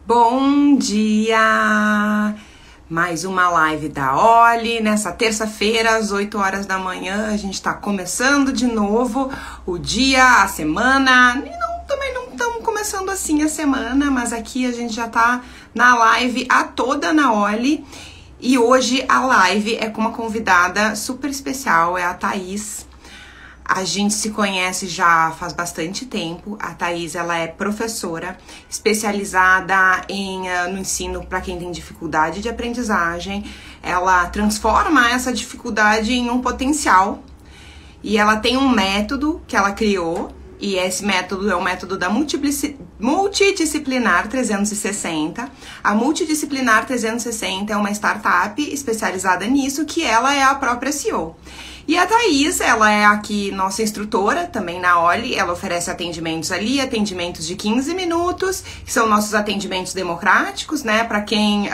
Bom dia! Mais uma live da Oli. Nessa terça-feira, às 8 horas da manhã, a gente tá começando de novo o dia, a semana. Também não estamos começando assim a semana, mas aqui a gente já tá na live a toda na Oli. E hoje a live é com uma convidada super especial, é a Thaís. A gente se conhece já faz bastante tempo. A Thaís, ela é professora especializada no ensino para quem tem dificuldade de aprendizagem. Ela transforma essa dificuldade em um potencial. E ela tem um método que ela criou. E esse método é o método da Multidisciplinar 360. A Multidisciplinar 360 é uma startup especializada nisso, que ela é a própria CEO. E a Thaís, ela é aqui nossa instrutora, também na Oli. Ela oferece atendimentos ali, atendimentos de 15 minutos, que são nossos atendimentos democráticos, né? Para quem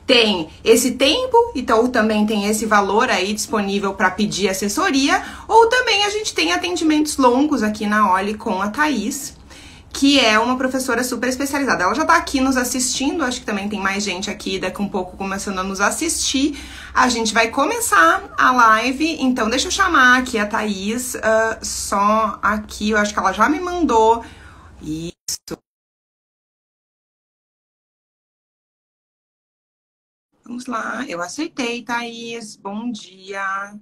tem esse tempo, então também tem esse valor aí disponível para pedir assessoria. Ou também a gente tem atendimentos longos aqui na Oli com a Thaís, que é uma professora super especializada. Ela já tá aqui nos assistindo, acho que também tem mais gente aqui daqui um pouco começando a nos assistir. A gente vai começar a live, então deixa eu chamar aqui a Thaís, só aqui, eu acho que ela já me mandou. Isso. Vamos lá, eu aceitei, Thaís, bom dia.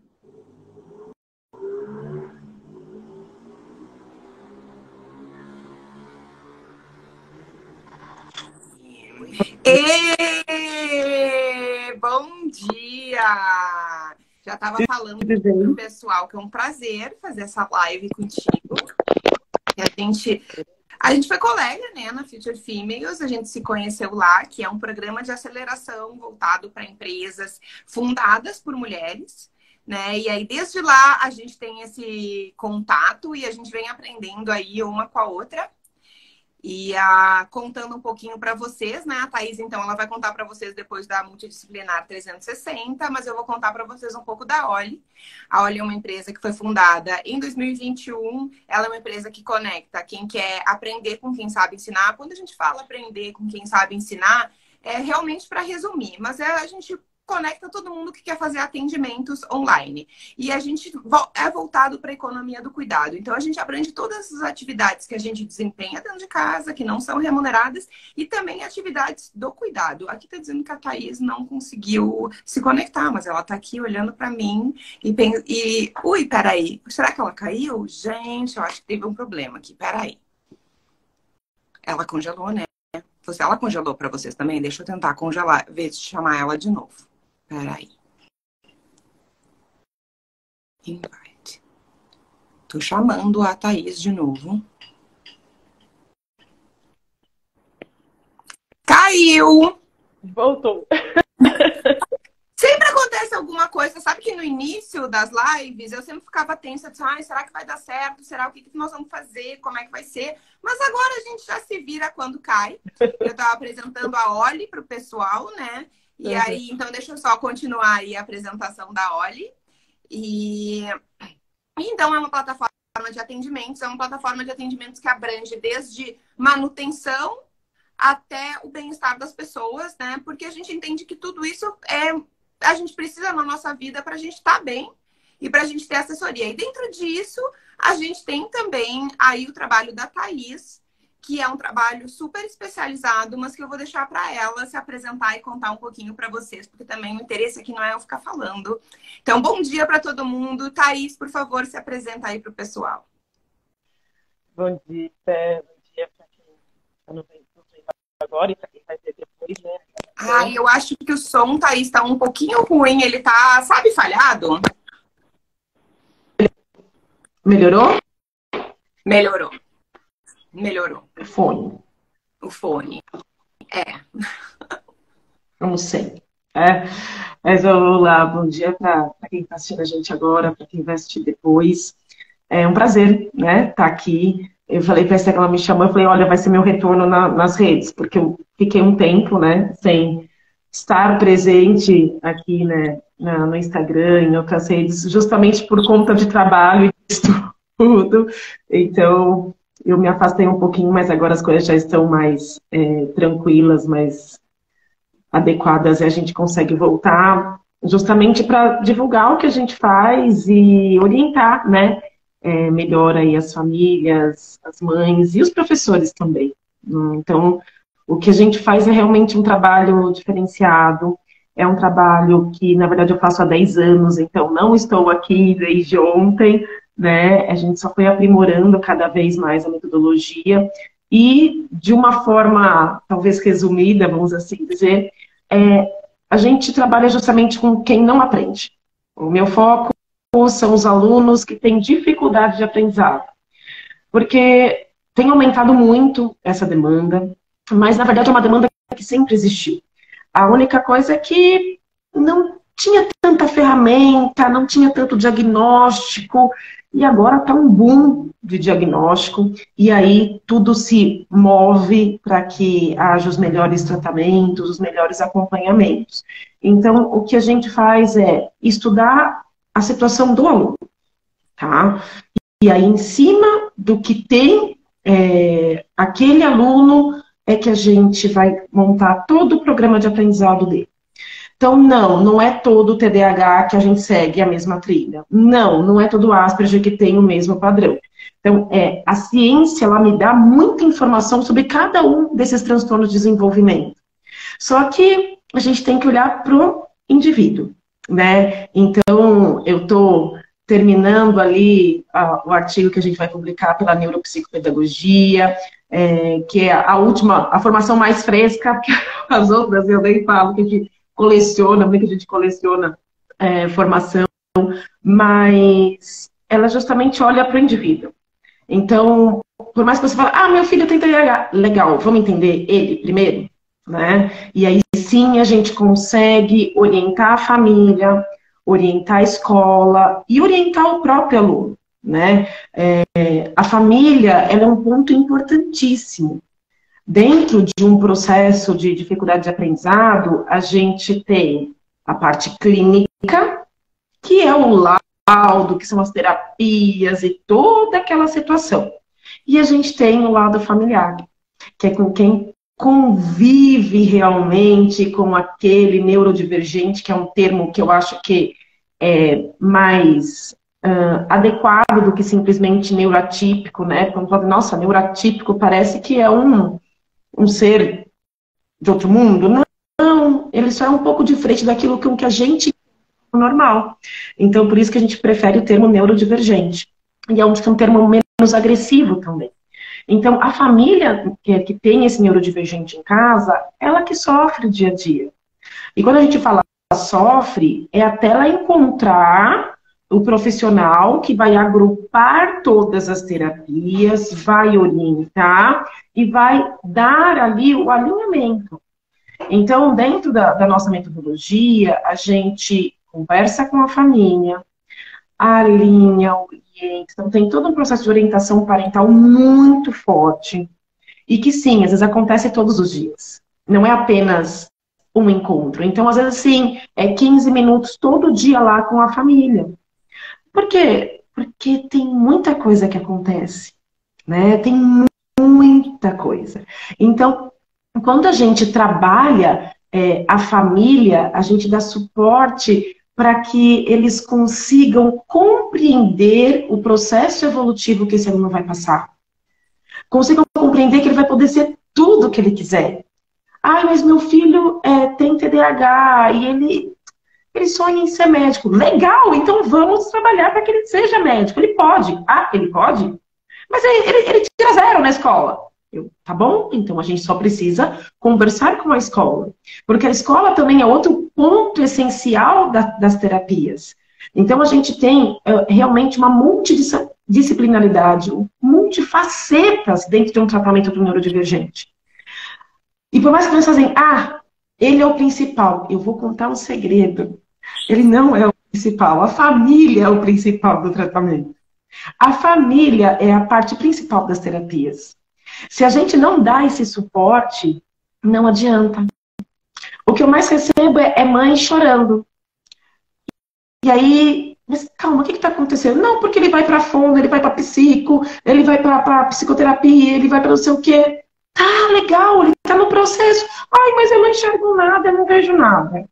Bom dia! Já estava falando pro pessoal que é um prazer fazer essa live contigo. A gente foi colega, né, na Future Females, a gente se conheceu lá, que é um programa de aceleração voltado para empresas fundadas por mulheres, né? E aí, desde lá, a gente tem esse contato e a gente vem aprendendo aí uma com a outra. E contando um pouquinho para vocês, né? A Thaís, então, ela vai contar para vocês depois da Multidisciplinar 360, mas eu vou contar para vocês um pouco da Oli. A Oli é uma empresa que foi fundada em 2021. Ela é uma empresa que conecta quem quer aprender com quem sabe ensinar. Quando a gente fala aprender com quem sabe ensinar, é realmente para resumir, mas a gente conecta todo mundo que quer fazer atendimentos online. E a gente é voltado para a economia do cuidado. Então, a gente abrange todas as atividades que a gente desempenha dentro de casa, que não são remuneradas, e também atividades do cuidado. Aqui está dizendo que a Thaís não conseguiu se conectar, mas ela está aqui olhando para mim e... Ui, peraí. Será que ela caiu? Gente, eu acho que teve um problema aqui. Peraí. Ela congelou, né? Ela congelou para vocês também? Deixa eu tentar congelar, ver se chamar ela de novo. Peraí. Invite. Tô chamando a Thaís de novo. Caiu! Voltou. Sempre acontece alguma coisa. Sabe que no início das lives eu sempre ficava tensa. Ai, será que vai dar certo? Será o que nós vamos fazer? Como é que vai ser? Mas agora a gente já se vira quando cai. Eu tava apresentando a Oli pro pessoal, né? E aí, então, deixa eu só continuar aí a apresentação da Oli. Então, é uma plataforma de atendimentos, que abrange desde manutenção até o bem-estar das pessoas, né? Porque a gente entende que tudo isso a gente precisa na nossa vida para a gente estar bem e para a gente ter assessoria. E dentro disso, a gente tem também aí o trabalho da Thaís, que é um trabalho super especializado, mas que eu vou deixar para ela se apresentar e contar um pouquinho para vocês, porque também o interesse aqui não é eu ficar falando. Então, bom dia para todo mundo. Thaís, por favor, se apresenta aí para o pessoal. Bom dia para quem está no vendo agora e para quem vai ver depois, né? Eu acho que o som, Thaís, está um pouquinho ruim. Ele tá, sabe, falhado? Melhorou? Melhorou. O fone. Não sei. Mas vamos lá, bom dia para quem está assistindo a gente agora, para quem vai assistir depois. É um prazer, né, estar aqui. Eu falei para essa que ela me chamou, eu falei, olha, vai ser meu retorno nas redes, porque eu fiquei um tempo, né, sem estar presente aqui, né, no Instagram, em outras redes, justamente por conta de trabalho e estudo. Então, Eu me afastei um pouquinho, mas agora as coisas já estão mais tranquilas, mais adequadas, e a gente consegue voltar justamente para divulgar o que a gente faz e orientar, né? Melhor aí as famílias, as mães e os professores também. Então, o que a gente faz é realmente um trabalho diferenciado, é um trabalho que, na verdade, eu faço há 10 anos, então não estou aqui desde ontem, né? A gente só foi aprimorando cada vez mais a metodologia e, de uma forma, talvez resumida, vamos assim dizer, a gente trabalha justamente com quem não aprende. O meu foco são os alunos que têm dificuldade de aprendizado, porque tem aumentado muito essa demanda, mas na verdade é uma demanda que sempre existiu. A única coisa é que não tinha tanta ferramenta, não tinha tanto diagnóstico, e agora está um boom de diagnóstico, e aí tudo se move para que haja os melhores tratamentos, os melhores acompanhamentos. Então, o que a gente faz é estudar a situação do aluno, tá? E aí, em cima do que tem aquele aluno, é que a gente vai montar todo o programa de aprendizado dele. Então, não é todo o TDAH que a gente segue a mesma trilha. Não é todo o Asperger que tem o mesmo padrão. Então, a ciência, ela me dá muita informação sobre cada um desses transtornos de desenvolvimento. Só que a gente tem que olhar para o indivíduo, né? Então, eu estou terminando ali o artigo que a gente vai publicar pela neuropsicopedagogia, que é a formação mais fresca, porque as outras eu nem falo que a gente coleciona, bem que a gente coleciona formação, mas ela justamente olha para o indivíduo. Então, por mais que você fale, meu filho tem TDAH, legal, vamos entender ele primeiro, né? E aí sim a gente consegue orientar a família, orientar a escola e orientar o próprio aluno, né? A família, ela é um ponto importantíssimo. Dentro de um processo de dificuldade de aprendizado, a gente tem a parte clínica, que é o laudo, que são as terapias e toda aquela situação. E a gente tem o lado familiar, que é com quem convive realmente com aquele neurodivergente, que é um termo que eu acho que é mais adequado do que simplesmente neuroatípico, né? Quando fala, nossa, neuroatípico parece que é um ser de outro mundo. Não, ele só é um pouco diferente daquilo que a gente é normal. Então, por isso que a gente prefere o termo neurodivergente. E é um termo menos agressivo também. Então, a família que tem esse neurodivergente em casa, ela que sofre o dia a dia. E quando a gente fala sofre, é até ela encontrar o profissional que vai agrupar todas as terapias, vai orientar e vai dar ali o alinhamento. Então, dentro da nossa metodologia, a gente conversa com a família, alinha, orienta. Então, tem todo um processo de orientação parental muito forte. E que sim, às vezes acontece todos os dias. Não é apenas um encontro. Então, às vezes, sim, é 15 minutos todo dia lá com a família. Por quê? Porque tem muita coisa que acontece, né? Tem muita coisa. Então, quando a gente trabalha a família, a gente dá suporte para que eles consigam compreender o processo evolutivo que esse aluno vai passar. Consigam compreender que ele vai poder ser tudo o que ele quiser. Mas meu filho tem TDAH e ele sonha em ser médico. Legal, então vamos trabalhar para que ele seja médico. Ele pode. Ele pode? Mas ele tira 0 na escola. Tá bom? Então a gente só precisa conversar com a escola. Porque a escola também é outro ponto essencial das terapias. Então a gente tem realmente uma multidisciplinaridade, multifacetas dentro de um tratamento do neurodivergente. E por mais que eles fazem, ele é o principal. Eu vou contar um segredo. Ele não é o principal. A família é o principal do tratamento. A família é a parte principal das terapias. Se a gente não dá esse suporte, não adianta. O que eu mais recebo é mãe chorando. E aí, Mas calma, o que está acontecendo? Não, porque ele vai para fono, ele vai para psico, ele vai para psicoterapia, ele vai para não sei o quê. Tá, legal, ele está no processo. Ai, mas eu não enxergo nada, eu não vejo nada.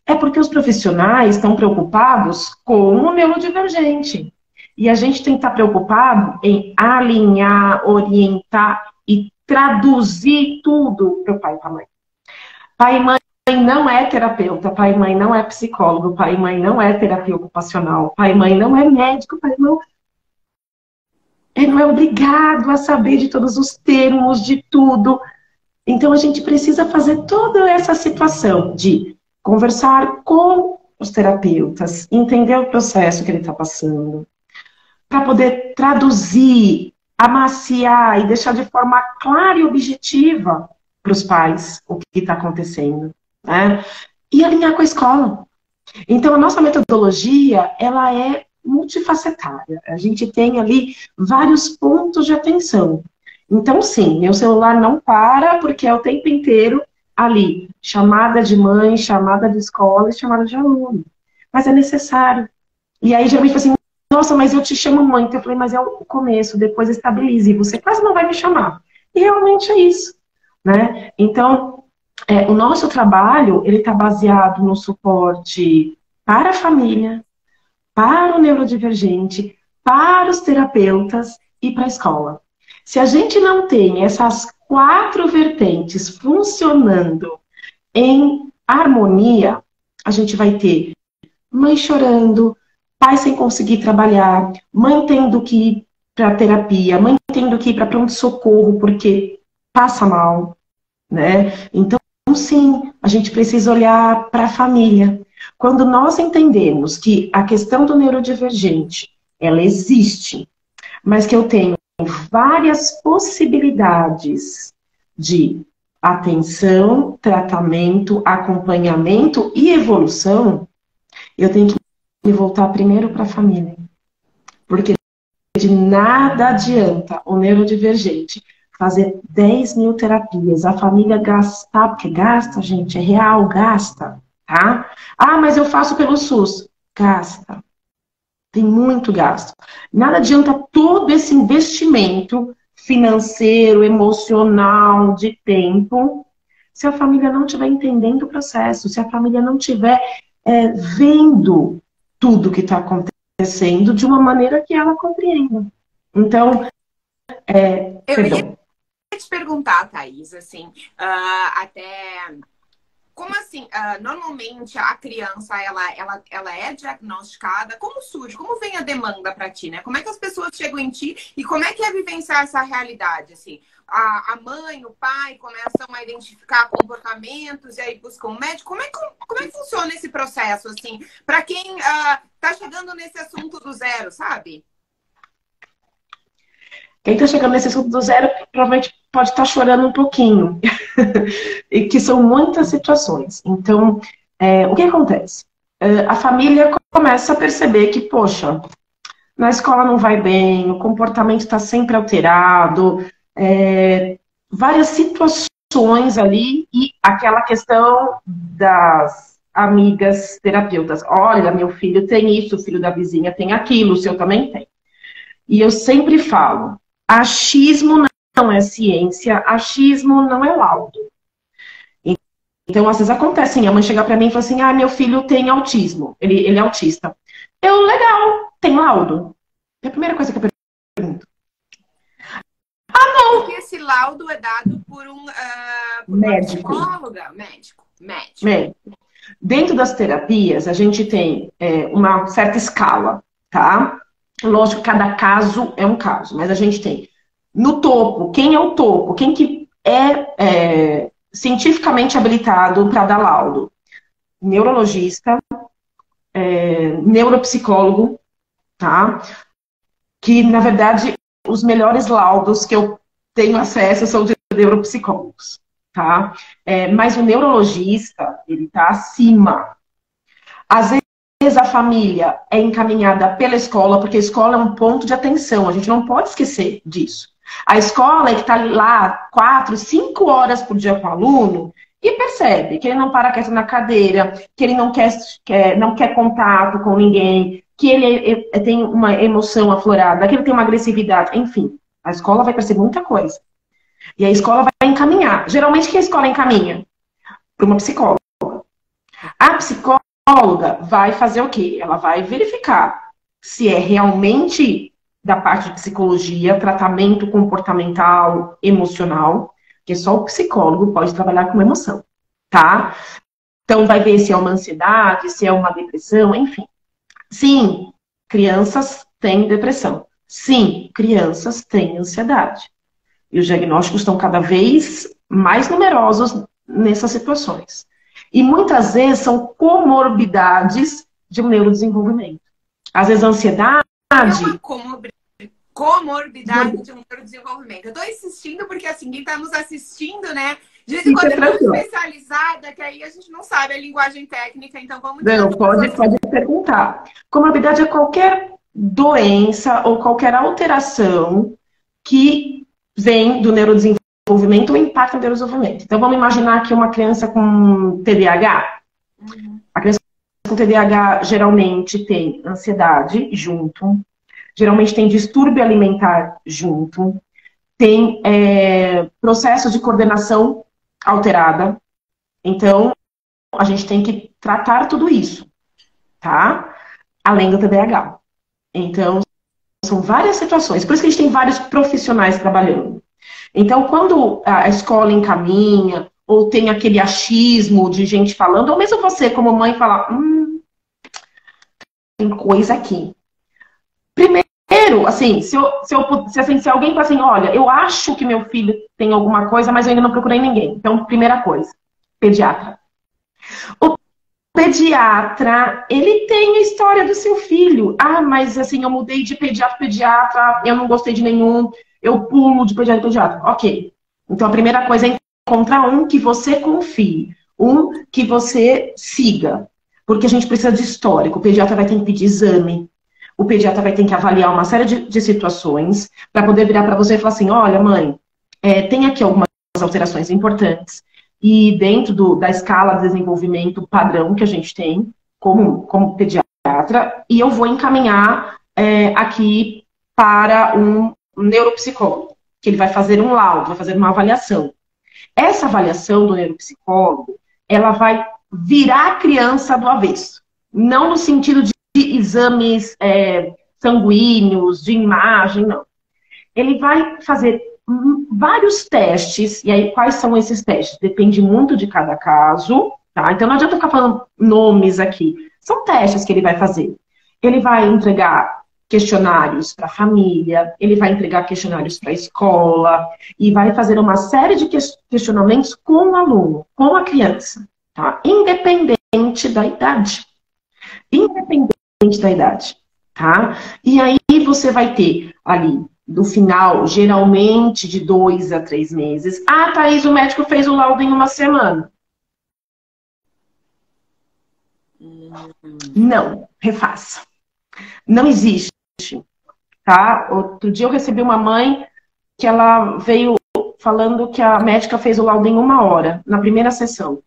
É porque os profissionais estão preocupados com o neurodivergente. E a gente tem que estar preocupado em alinhar, orientar e traduzir tudo para o pai e para a mãe. Pai e mãe não é terapeuta, pai e mãe não é psicólogo, pai e mãe não é terapia ocupacional, pai e mãe não é médico, pai e mãe ele não é obrigado a saber de todos os termos, de tudo. Então a gente precisa fazer toda essa situação de conversar com os terapeutas, entender o processo que ele está passando, para poder traduzir, amaciar e deixar de forma clara e objetiva para os pais o que está acontecendo, né? E alinhar com a escola. Então, a nossa metodologia, ela é multifacetária. A gente tem ali vários pontos de atenção. Então, sim, meu celular não para, porque é o tempo inteiro ali, chamada de mãe, chamada de escola e chamada de aluno. Mas é necessário. E aí, geralmente, assim, nossa, mas eu te chamo muito. Eu falei, mas é o começo, depois estabilize. Você quase não vai me chamar. E realmente é isso, né? Então, o nosso trabalho, ele está baseado no suporte para a família, para o neurodivergente, para os terapeutas e para a escola. Se a gente não tem essas 4 vertentes funcionando em harmonia, a gente vai ter mãe chorando, pai sem conseguir trabalhar, mãe tendo que ir para terapia, mãe tendo que ir para pronto-socorro porque passa mal, né? Então, sim, a gente precisa olhar para a família. Quando nós entendemos que a questão do neurodivergente, ela existe, mas que eu tenho várias possibilidades de atenção, tratamento, acompanhamento e evolução, eu tenho que me voltar primeiro para a família. Porque de nada adianta o neurodivergente fazer 10 mil terapias, a família gastar, porque gasta, gente, é real, gasta, tá? Ah, mas eu faço pelo SUS. Gasta. Tem muito gasto. Nada adianta todo esse investimento financeiro, emocional, de tempo, se a família não estiver entendendo o processo, se a família não estiver vendo tudo que está acontecendo de uma maneira que ela compreenda. Então, eu ia te perguntar, Thaís, assim, até como assim, normalmente a criança, ela é diagnosticada, como surge, como vem a demanda para ti, né? Como é que as pessoas chegam em ti e como é que é vivenciar essa realidade, assim? A mãe, o pai começam a identificar comportamentos e aí buscam um médico. Como é que funciona esse processo, assim, para quem tá chegando nesse assunto do zero, sabe? Quem está chegando nesse assunto do zero provavelmente pode estar chorando um pouquinho. E que são muitas situações. Então, o que acontece? A família começa a perceber que, poxa, na escola não vai bem, o comportamento está sempre alterado, várias situações ali, e aquela questão das amigas terapeutas. Olha, meu filho tem isso, o filho da vizinha tem aquilo, o seu também tem. E eu sempre falo, achismo não é ciência, achismo não é laudo. Então, às vezes acontece assim, a mãe chega pra mim e fala assim, meu filho tem autismo, ele é autista. Legal, tem laudo? É a primeira coisa que eu pergunto. Não. Porque esse laudo é dado por uma psicóloga? Médico. Dentro das terapias, a gente tem uma certa escala, tá? Lógico que cada caso é um caso, mas a gente tem no topo, quem é o topo? Quem que é cientificamente habilitado para dar laudo? Neurologista, neuropsicólogo, tá? Que, na verdade, os melhores laudos que eu tenho acesso são de neuropsicólogos, tá? Mas o neurologista, ele tá acima. Às vezes a família é encaminhada pela escola, porque a escola é um ponto de atenção, a gente não pode esquecer disso. A escola é que está lá 4, 5 horas por dia com o aluno e percebe que ele não para quieto na cadeira, que ele não quer contato com ninguém, que ele tem uma emoção aflorada, que ele tem uma agressividade, enfim. A escola vai perceber muita coisa. E a escola vai encaminhar. Geralmente, que a escola encaminha? Para uma psicóloga. A psicóloga vai fazer o quê? Ela vai verificar se é realmente da parte de psicologia, tratamento comportamental, emocional, porque só o psicólogo pode trabalhar com emoção, tá? Então, vai ver se é uma ansiedade, se é uma depressão, enfim. Sim, crianças têm depressão. Sim, crianças têm ansiedade. E os diagnósticos estão cada vez mais numerosos nessas situações. E muitas vezes são comorbidades de um neurodesenvolvimento. Às vezes a ansiedade... É uma comorbidade de um neurodesenvolvimento. Eu estou insistindo porque, assim, quem está nos assistindo, né? De vez em quando é tão especializada que aí a gente não sabe a linguagem técnica, então vamos... Não, pode perguntar. Comorbidade é qualquer doença ou qualquer alteração que vem do neurodesenvolvimento ou impacta no neurodesenvolvimento. Então, vamos imaginar que uma criança com TDAH. A criança com TDAH geralmente tem ansiedade junto, geralmente tem distúrbio alimentar junto, tem processo de coordenação alterada. Então, a gente tem que tratar tudo isso, tá? Além do TDAH. Então, são várias situações. Por isso que a gente tem vários profissionais trabalhando. Então, quando a escola encaminha, ou tem aquele achismo de gente falando, ou mesmo você, como mãe, fala, tem coisa aqui. Primeiro, assim, se alguém fala assim, olha, eu acho que meu filho tem alguma coisa, mas eu ainda não procurei ninguém. Então, primeira coisa, pediatra. O pediatra, ele tem a história do seu filho. Ah, mas assim, eu mudei de pediatra para pediatra, eu não gostei de nenhum, eu pulo de pediatra para pediatra. Ok. Então, a primeira coisa é encontrar um que você confie, um que você siga. Porque a gente precisa de histórico. O pediatra vai ter que pedir exame, o pediatra vai ter que avaliar uma série de situações para poder virar para você e falar assim, olha, mãe, tem aqui algumas alterações importantes. E dentro da escala de desenvolvimento padrão que a gente tem, como pediatra, e eu vou encaminhar aqui para um neuropsicólogo, que ele vai fazer um laudo, vai fazer uma avaliação. Essa avaliação do neuropsicólogo, ela vai virar a criança do avesso. Não no sentido de exames sanguíneos, de imagem, não. Ele vai fazer vários testes, e aí quais são esses testes? Depende muito de cada caso, tá? Então não adianta ficar falando nomes aqui. São testes que ele vai fazer. Ele vai entregar questionários para a família, ele vai entregar questionários para a escola, e vai fazer uma série de questionamentos com o aluno, com a criança, tá? Independente da idade. Independente da idade, tá? E aí você vai ter ali, do final, geralmente de 2 a 3 meses. Ah, Thaís, o médico fez o laudo em uma semana. Não, refaça. Não existe, tá? Outro dia eu recebi uma mãe que ela veio falando que a médica fez o laudo em 1 hora, na primeira sessão.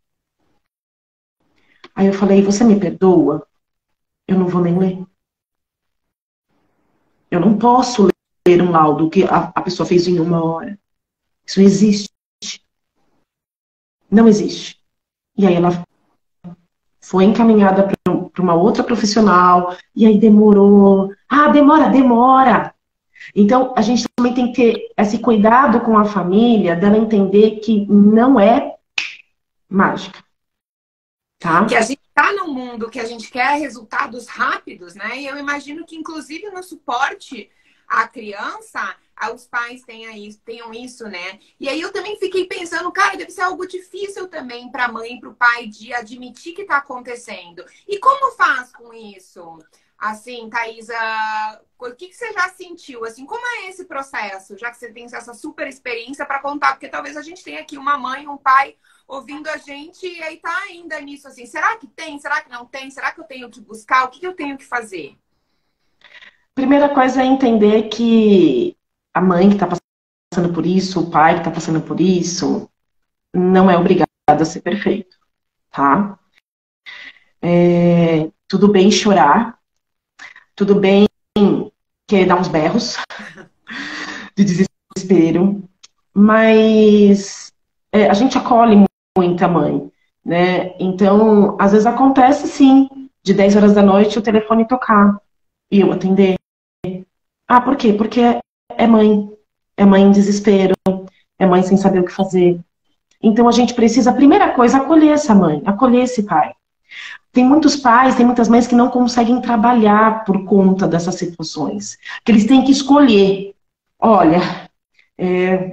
Aí eu falei, você me perdoa? Eu não vou nem ler. Eu não posso ler um laudo que a pessoa fez em 1 hora. Isso não existe. Não existe. E aí ela foi encaminhada para uma outra profissional, e aí demorou. Ah, demora. Então, a gente também tem que ter esse cuidado com a família, dela entender que não é mágica. Tá? Que a gente está num mundo que a gente quer resultados rápidos, né? E eu imagino que, inclusive, no suporte à criança, os pais tenham isso, né? E aí eu também fiquei pensando, cara, deve ser algo difícil também para a mãe e para o pai de admitir que está acontecendo. E como faz com isso? Assim, Thaisa, o que você já sentiu? Assim, como é esse processo? Já que você tem essa super experiência para contar, porque talvez a gente tenha aqui uma mãe, um pai ouvindo a gente e aí tá ainda nisso, assim, será que tem? Será que não tem? Será que eu tenho que buscar? O que eu tenho que fazer? Primeira coisa é entender que a mãe que está passando por isso, o pai que está passando por isso, não é obrigado a ser perfeito, tá? Tudo bem chorar, tudo bem querer dar uns berros de desespero, mas a gente acolhe muita mãe, né? Então, às vezes acontece, sim, de 10 horas da noite o telefone tocar e eu atender. Ah, por quê? Porque é mãe. É mãe em desespero, é mãe sem saber o que fazer. Então, a gente precisa, a primeira coisa, acolher essa mãe, acolher esse pai. Tem muitos pais, tem muitas mães que não conseguem trabalhar por conta dessas situações. Que eles têm que escolher. Olha,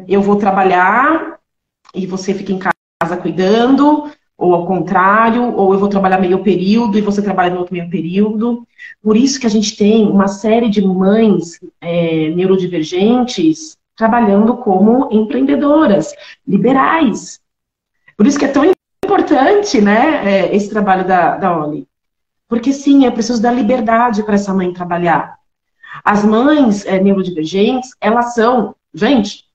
eu vou trabalhar e você fica em casa cuidando, ou ao contrário, ou eu vou trabalhar meio período e você trabalha no outro meio período. Por isso que a gente tem uma série de mães neurodivergentes trabalhando como empreendedoras, liberais. Por isso que é tão importante, né, esse trabalho da Oli. Porque sim, eu preciso dar liberdade para essa mãe trabalhar. As mães neurodivergentes, elas são, gente,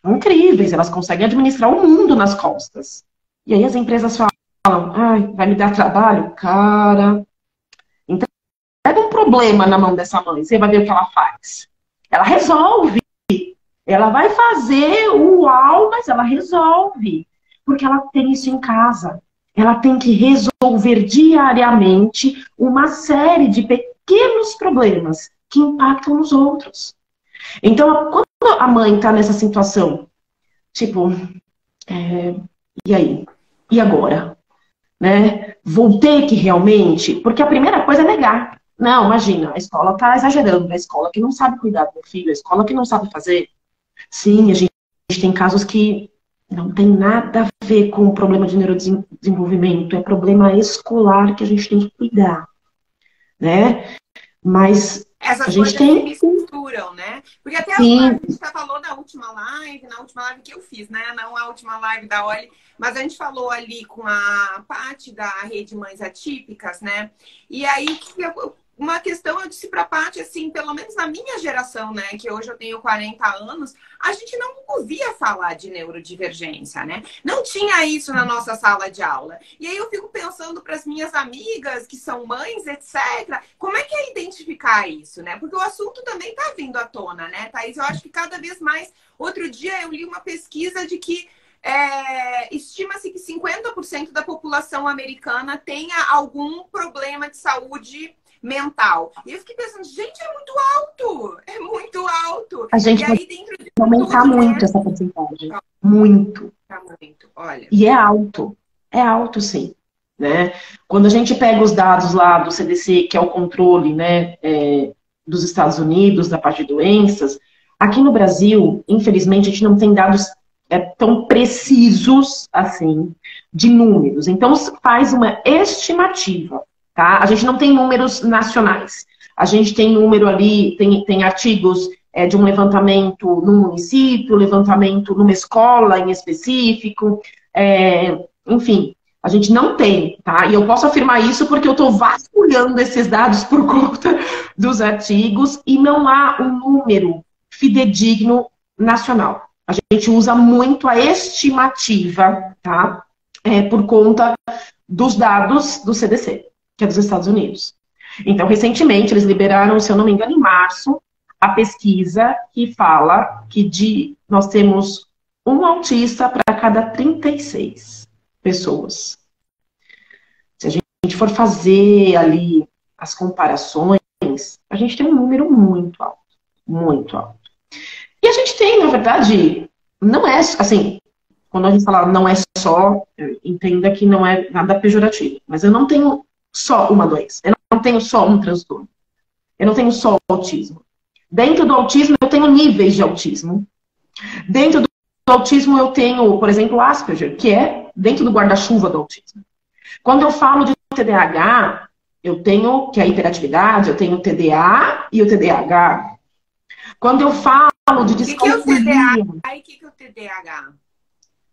incríveis, elas conseguem administrar o mundo nas costas. E aí as empresas falam, ai, vai me dar trabalho? Cara, então pega um problema na mão dessa mãe, você vai ver o que ela faz. Ela resolve. Ela vai fazer o uau, mas ela resolve. Porque ela tem isso em casa. Ela tem que resolver diariamente uma série de pequenos problemas que impactam nos outros. Então, quando a mãe está nessa situação, tipo, e aí? E agora? Né? Vou ter que realmente... Porque a primeira coisa é negar. Não, imagina, a escola está exagerando, a escola que não sabe cuidar do meu filho, a escola que não sabe fazer. Sim, a gente tem casos que não tem nada a ver com o problema de neurodesenvolvimento, é problema escolar que a gente tem que cuidar, né? Mas essas a gente coisas se tem... misturam, né? Porque até Sim. a gente falou na última live que eu fiz, né? Não a última live da Oli, mas a gente falou ali com a Paty da Rede Mães Atípicas, né? E aí, uma questão eu disse pra Paty, assim, pelo menos na minha geração, né? Que hoje eu tenho 40 anos, a gente não ouvia falar de neurodivergência, né? Não tinha isso na nossa sala de aula. E aí eu fico pensando para as minhas amigas que são mães, etc., como é que é identificar isso, né? Porque o assunto também está vindo à tona, né, Thaís? Eu acho que cada vez mais... Outro dia eu li uma pesquisa de que estima-se que 50% da população americana tenha algum problema de saúde mental. E eu fiquei pensando, gente, é muito alto! É muito alto! A gente vai aumentar muito essa porcentagem. Muito. Muito, olha. E é alto sim. Né? Quando a gente pega os dados lá do CDC, que é o controle, né, dos Estados Unidos, da parte de doenças, aqui no Brasil, infelizmente, a gente não tem dados tão precisos assim de números. Então, faz uma estimativa. Tá? A gente não tem números nacionais. A gente tem número ali, tem artigos de um levantamento no município, levantamento numa escola em específico, enfim, a gente não tem, tá? E eu posso afirmar isso porque eu estou vasculhando esses dados por conta dos artigos e não há um número fidedigno nacional. A gente usa muito a estimativa, tá? Por conta dos dados do CDC, que é dos Estados Unidos. Então, recentemente, eles liberaram, se eu não me engano, em março, a pesquisa que fala que nós temos um autista para cada 36 pessoas. Se a gente for fazer ali as comparações, a gente tem um número muito alto. Muito alto. E a gente tem, na verdade, não é assim, quando a gente fala não é só, entenda que não é nada pejorativo, mas eu não tenho só uma doença, eu não tenho só um transtorno, eu não tenho só autismo. Dentro do autismo, eu tenho níveis de autismo. Dentro do autismo, eu tenho, por exemplo, Asperger, que é dentro do guarda-chuva do autismo. Quando eu falo de TDAH, eu tenho, que é a hiperatividade, eu tenho o TDA e o TDAH. Quando eu falo de discalculia... O que é o TDAH e o que é o TDAH?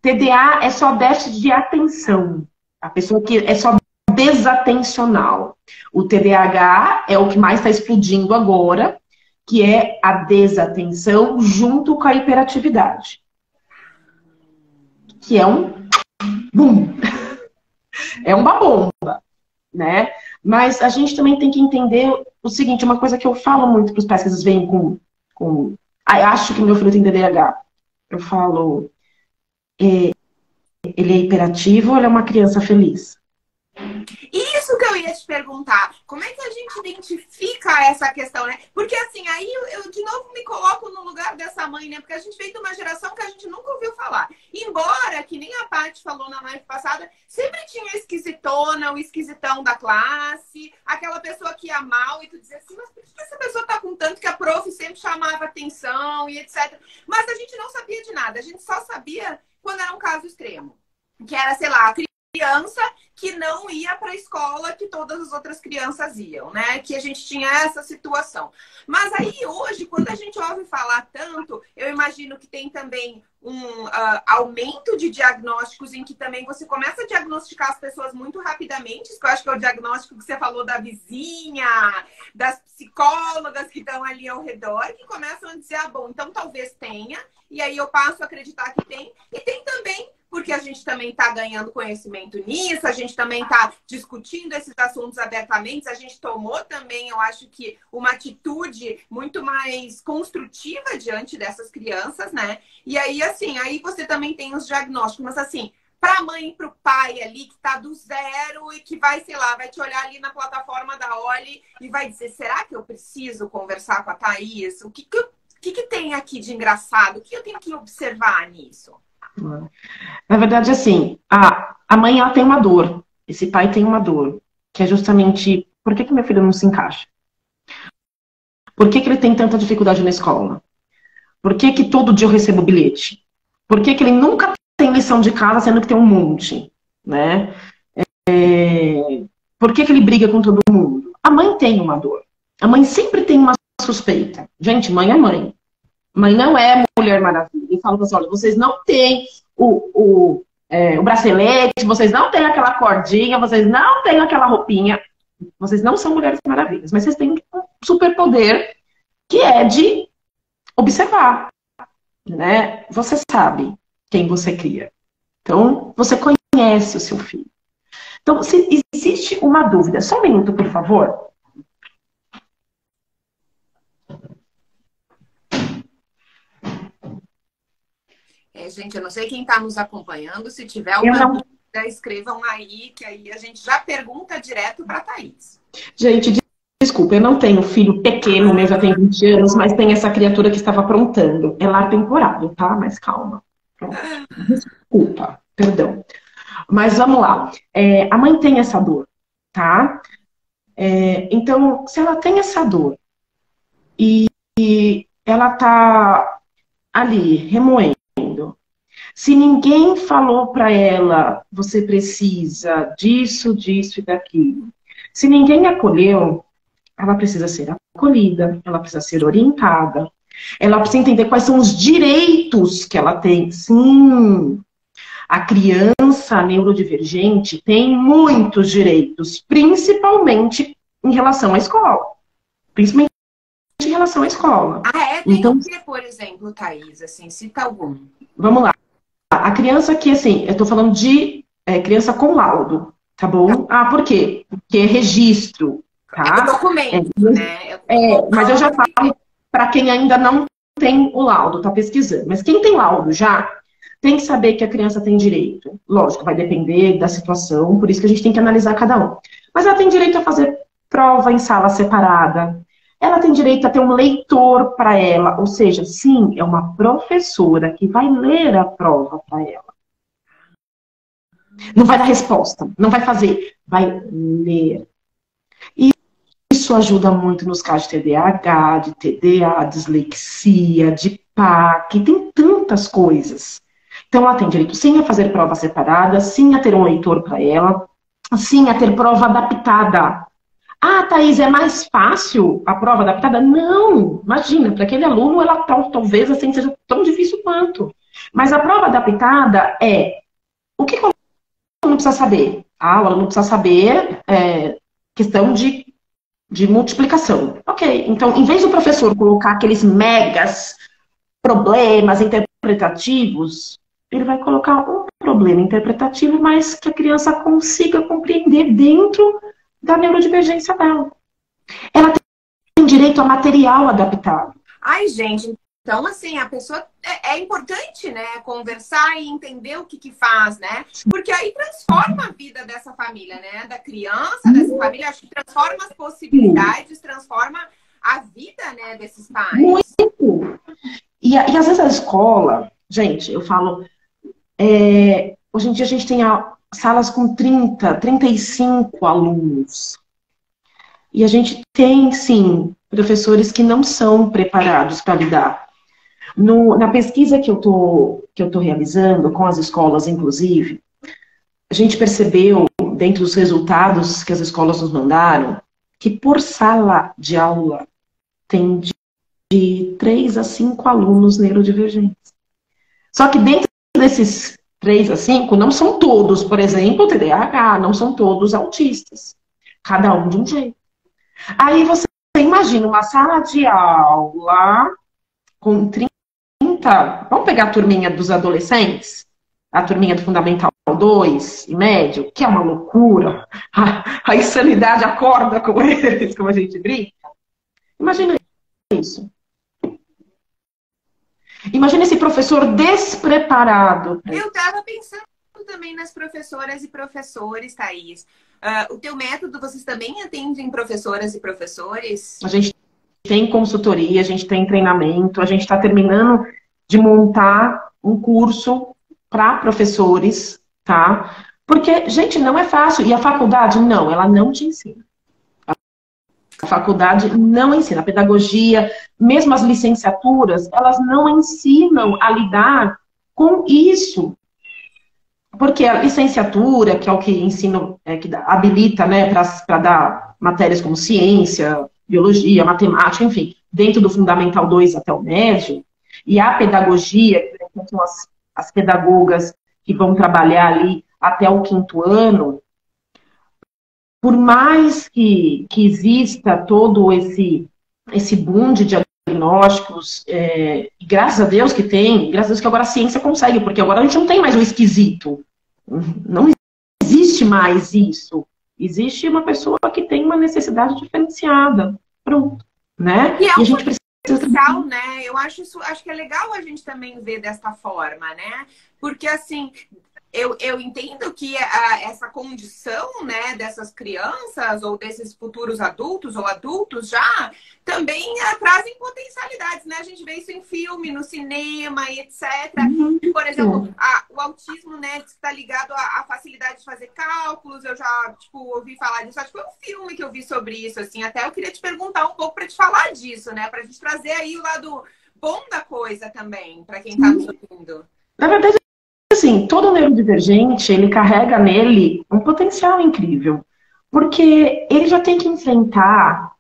TDA é só déficit de atenção. A pessoa que é só desatencional. O TDAH é o que mais está explodindo agora, que é a desatenção junto com a hiperatividade. Que é um boom. É uma bomba, né? Mas a gente também tem que entender o seguinte, uma coisa que eu falo muito para os pais que às vezes vêm com... Ah, acho que meu filho tem TDAH. Eu falo, ele é hiperativo ou ele é uma criança feliz? Isso que eu ia te perguntar. Como é que a gente identifica essa questão, né? Porque assim, aí eu de novo me coloco no lugar dessa mãe, né? Porque a gente veio de uma geração que a gente nunca ouviu falar. Embora, que nem a Paty falou na live passada, sempre tinha a esquisitona, o esquisitão da classe, aquela pessoa que ia mal e tu dizia assim, mas por que essa pessoa tá com tanto que a prof sempre chamava atenção e etc. Mas a gente não sabia de nada, a gente só sabia quando era um caso extremo. Que era, sei lá, a criança que não ia para a escola que todas as outras crianças iam, né? Que a gente tinha essa situação. Mas aí hoje, quando a gente ouve falar tanto, eu imagino que tem também um aumento de diagnósticos em que também você começa a diagnosticar as pessoas muito rapidamente, que eu acho que é o diagnóstico que você falou da vizinha, das psicólogas que estão ali ao redor, que começam a dizer, ah, bom, então talvez tenha, e aí eu passo a acreditar que tem, e tem também porque a gente também está ganhando conhecimento nisso, a gente também está discutindo esses assuntos abertamente, a gente tomou também, eu acho que, uma atitude muito mais construtiva diante dessas crianças, né? E aí, assim, aí você também tem os diagnósticos, mas assim, para a mãe e para o pai ali, que está do zero e que vai, sei lá, vai te olhar ali na plataforma da Oli e vai dizer, será que eu preciso conversar com a Thaís? O que tem aqui de engraçado? O que eu tenho que observar nisso? Na verdade, assim, a mãe ela tem uma dor, esse pai tem uma dor, que é justamente por que meu filho não se encaixa? Por que ele tem tanta dificuldade na escola? Por que todo dia eu recebo bilhete? Por que ele nunca tem lição de casa, sendo que tem um monte? Né? Por que ele briga com todo mundo? A mãe tem uma dor. A mãe sempre tem uma suspeita. Gente, mãe é mãe. Mãe não é Mulher Maravilha. E fala assim, olha, vocês não têm o bracelete, vocês não têm aquela cordinha, vocês não têm aquela roupinha. Vocês não são Mulheres Maravilhas, mas vocês têm um superpoder que é de observar. Né? Você sabe quem você cria. Então, você conhece o seu filho. Então, se existe uma dúvida, só um minuto, por favor. Gente, eu não sei quem está nos acompanhando. Se tiver alguma dúvida, escrevam aí, que aí a gente já pergunta direto para a Thaís. Gente, desculpa, eu não tenho filho pequeno, meu já tem 20 anos, mas tem essa criatura que estava aprontando. É lar temporário, tá? Mas calma. Pronto. Desculpa, perdão. Mas vamos lá. A mãe tem essa dor, tá? Então, se ela tem essa dor e ela tá ali remoendo, se ninguém falou para ela, você precisa disso, disso e daquilo. Se ninguém acolheu, ela precisa ser acolhida, ela precisa ser orientada, ela precisa entender quais são os direitos que ela tem. Sim, a criança neurodivergente tem muitos direitos, principalmente em relação à escola. Principalmente em relação à escola. Tem então, o que, por exemplo, Thaís? Assim, cita algum. Vamos lá. A criança que, assim, eu tô falando de criança com laudo, tá bom? Por quê? Porque é registro, tá? É documento, né? Mas eu já falo para quem ainda não tem o laudo, tá pesquisando. Mas quem tem laudo já, tem que saber que a criança tem direito. Lógico, vai depender da situação, por isso que a gente tem que analisar cada um. Mas ela tem direito a fazer prova em sala separada. Ela tem direito a ter um leitor para ela, ou seja, sim, é uma professora que vai ler a prova para ela. Não vai dar resposta, não vai fazer, vai ler. E isso ajuda muito nos casos de TDAH, de TDA, dislexia, de PAC, tem tantas coisas. Então ela tem direito sim a fazer prova separada, sim a ter um leitor para ela, sim a ter prova adaptada. Thaís, é mais fácil a prova adaptada? Não, imagina, para aquele aluno ela talvez assim seja tão difícil quanto. Mas a prova adaptada o que o aluno precisa saber? O aluno precisa saber questão de multiplicação. Ok, então em vez do professor colocar aqueles megas problemas interpretativos, ele vai colocar um problema interpretativo, mas que a criança consiga compreender dentro da neurodivergência dela. Ela tem direito a material adaptado. Ai, gente, então, assim, a pessoa é importante, né, conversar e entender o que faz, né? Porque aí transforma a vida dessa família, né? Da criança, dessa família, acho que transforma as possibilidades, transforma a vida, né, desses pais. Muito! E às vezes a escola, gente, eu falo, hoje em dia a gente tem salas com 30, 35 alunos. E a gente tem, sim, professores que não são preparados para lidar. Na pesquisa que eu tô realizando, com as escolas, inclusive, a gente percebeu, dentro dos resultados que as escolas nos mandaram, que por sala de aula tem de 3 a 5 alunos neurodivergentes. Só que dentro desses 3 a 5, não são todos, por exemplo, TDAH, não são todos autistas. Cada um de um jeito. Aí você imagina uma sala de aula com 30, vamos pegar a turminha dos adolescentes, a turminha do Fundamental 2 e médio, que é uma loucura, a insanidade acorda com eles, como a gente brinca. Imagina isso. Imagina esse professor despreparado. Eu estava pensando também nas professoras e professores, Thaís. O teu método, vocês também atendem professoras e professores? A gente tem consultoria, a gente tem treinamento, a gente está terminando de montar um curso para professores, tá? Porque, gente, não é fácil. E a faculdade, não, ela não te ensina. A faculdade não ensina. A pedagogia, mesmo as licenciaturas, elas não ensinam a lidar com isso. Porque a licenciatura, que é o que ensina, que habilita, né, para dar matérias como ciência, biologia, matemática, enfim, dentro do Fundamental 2 até o médio, e a pedagogia, que são as pedagogas que vão trabalhar ali até o 5º ano, por mais que exista todo esse boom de diagnósticos, e graças a Deus que tem, graças a Deus que agora a ciência consegue, porque agora a gente não tem mais o esquisito. Não existe mais isso. Existe uma pessoa que tem uma necessidade diferenciada. Pronto. Né? E a gente precisa... né? Eu acho que é legal a gente também ver desta forma, né? Porque assim, eu entendo que essa condição, né, dessas crianças ou desses futuros adultos ou adultos já também trazem potencialidades, né? A gente vê isso em filme, no cinema e etc. Por exemplo, o autismo, né, está ligado à facilidade de fazer cálculos. Eu já, ouvi falar disso. Acho que foi um filme que eu vi sobre isso, assim. Até eu queria te perguntar um pouco para te falar disso, né? Para a gente trazer aí o lado bom da coisa também, para quem está nos ouvindo. Na verdade, assim, todo neurodivergente, ele carrega nele um potencial incrível. Porque ele já tem que enfrentar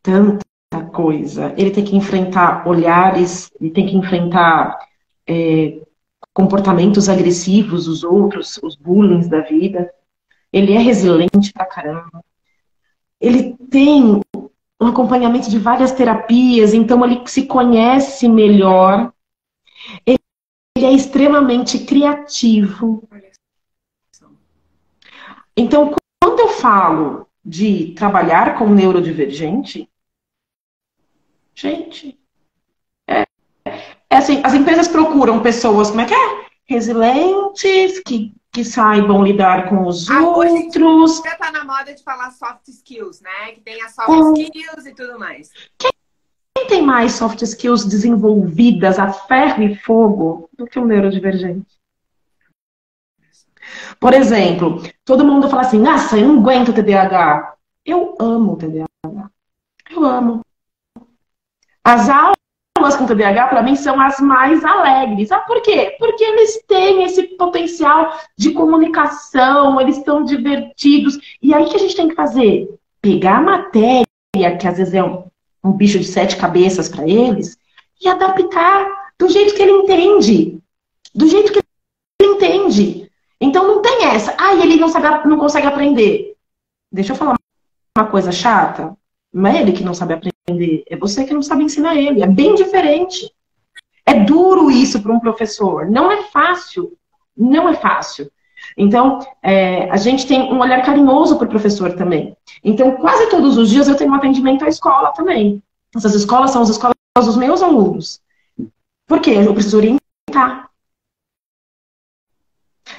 tanta coisa. Ele tem que enfrentar olhares, ele tem que enfrentar comportamentos agressivos dos outros, os bullying da vida. Ele é resiliente pra caramba. Ele tem um acompanhamento de várias terapias, então ele se conhece melhor. Ele é extremamente criativo. Então, quando eu falo de trabalhar com neurodivergente, gente, assim, as empresas procuram pessoas, como é que é? Resilientes, que saibam lidar com os outros. Já tá na moda de falar soft skills, né? Que tem as soft skills e tudo mais. Quem tem mais soft skills desenvolvidas a ferro e fogo do que o neurodivergente? Por exemplo, todo mundo fala assim, nossa, eu não aguento TDAH. Eu amo TDAH. Eu amo. As aulas com TDAH, para mim, são as mais alegres. Ah, por quê? Porque eles têm esse potencial de comunicação, eles estão divertidos. E aí, o que a gente tem que fazer? Pegar a matéria, que às vezes é um bicho de 7 cabeças para eles, e adaptar do jeito que ele entende. Do jeito que ele entende. Então, não tem essa. Ah, ele não consegue aprender. Deixa eu falar uma coisa chata. Não é ele que não sabe aprender, é você que não sabe ensinar ele. É bem diferente. É duro isso para um professor. Não é fácil. Não é fácil. Então, a gente tem um olhar carinhoso para o professor também. Então, quase todos os dias eu tenho um atendimento à escola também. Essas escolas são as escolas dos meus alunos. Por quê? Eu preciso orientar.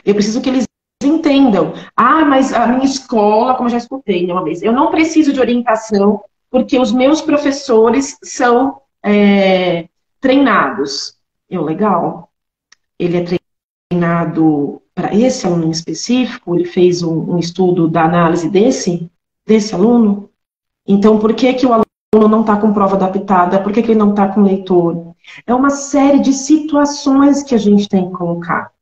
Eu preciso que eles entendam. Ah, mas a minha escola, como eu já escutei uma vez, eu não preciso de orientação porque os meus professores são treinados. Legal. Ele é treinado para esse aluno em específico? Ele fez um estudo da análise desse aluno? Então, por que que o aluno não está com prova adaptada? Por que que ele não está com leitor? É uma série de situações que a gente tem que colocar.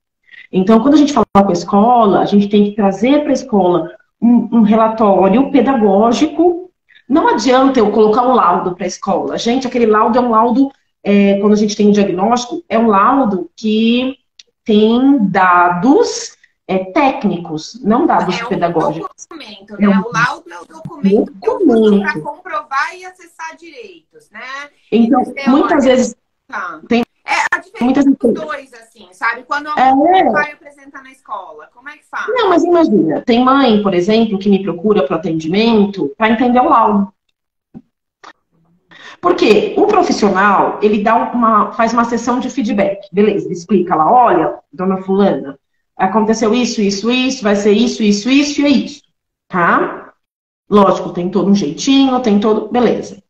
Então, quando a gente fala com a escola, a gente tem que trazer para a escola um relatório pedagógico. Não adianta eu colocar um laudo para a escola. Gente, aquele laudo é um laudo, quando a gente tem um diagnóstico, é um laudo que tem dados técnicos, não dados pedagógicos. É um documento, né? O laudo é o documento que eu uso para comprovar e acessar direitos, né? Então, muitas vezes... tem a diferença dos dois, assim, sabe? Quando a mãe vai apresentar na escola, como é que faz? Não, mas imagina, tem mãe, por exemplo, que me procura para o atendimento para entender o laudo. Porque o profissional, ele faz uma sessão de feedback. Beleza, ele explica lá, olha, dona fulana, aconteceu isso, isso, isso, vai ser isso, isso, isso e é isso. Tá? Lógico, tem todo um jeitinho, tem todo... Beleza.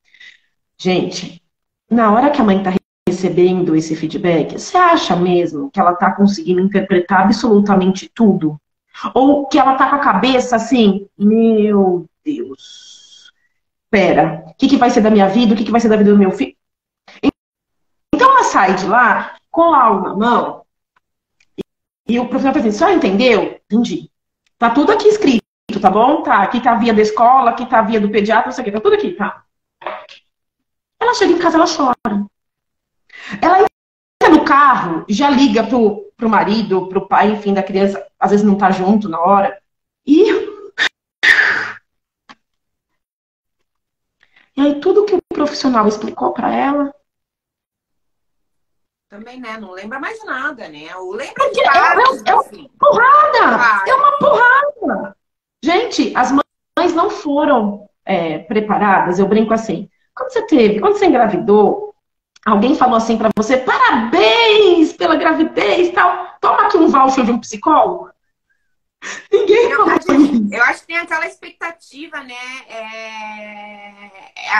Gente, na hora que a mãe está recebendo esse feedback, você acha mesmo que ela está conseguindo interpretar absolutamente tudo? Ou que ela está com a cabeça assim, meu Deus, pera, o que vai ser da minha vida? O que vai ser da vida do meu filho? Então ela sai de lá com o laudo na mão e o professor fala assim, você entendeu? Entendi. Tá tudo aqui escrito, tá bom? Tá, aqui tá a via da escola, aqui tá a via do pediatra, não sei o que, tá tudo aqui, tá? Ela chega em casa, ela chora. Ela entra no carro, já liga pro marido, pro pai, enfim, da criança, às vezes não tá junto na hora. E aí tudo que o profissional explicou para ela... Também, né? Não lembra mais nada, né? Ou lembra de dados, assim. Porrada! É uma porrada! Gente, as mães não foram preparadas, eu brinco assim. Quando você engravidou, alguém falou assim para você, parabéns pela gravidez e tal, toma aqui um voucher de um psicólogo. Ninguém falou isso. Eu acho que tem aquela expectativa, né?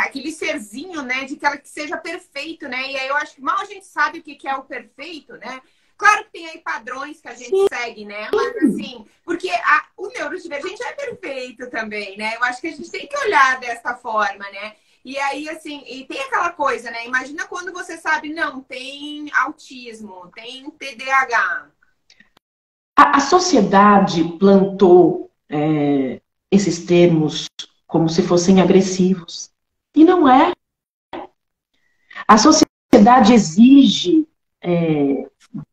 Aquele serzinho, né? De que seja perfeito, né? E aí eu acho que mal a gente sabe o que é o perfeito, né? Claro que tem aí padrões que a gente segue, né? Mas assim, porque o neurodivergente é perfeito também, né? Eu acho que a gente tem que olhar dessa forma, né? E aí, assim, e tem aquela coisa, né? Imagina quando você sabe, não, tem autismo, tem TDAH. A sociedade plantou esses termos como se fossem agressivos. E não é. A sociedade exige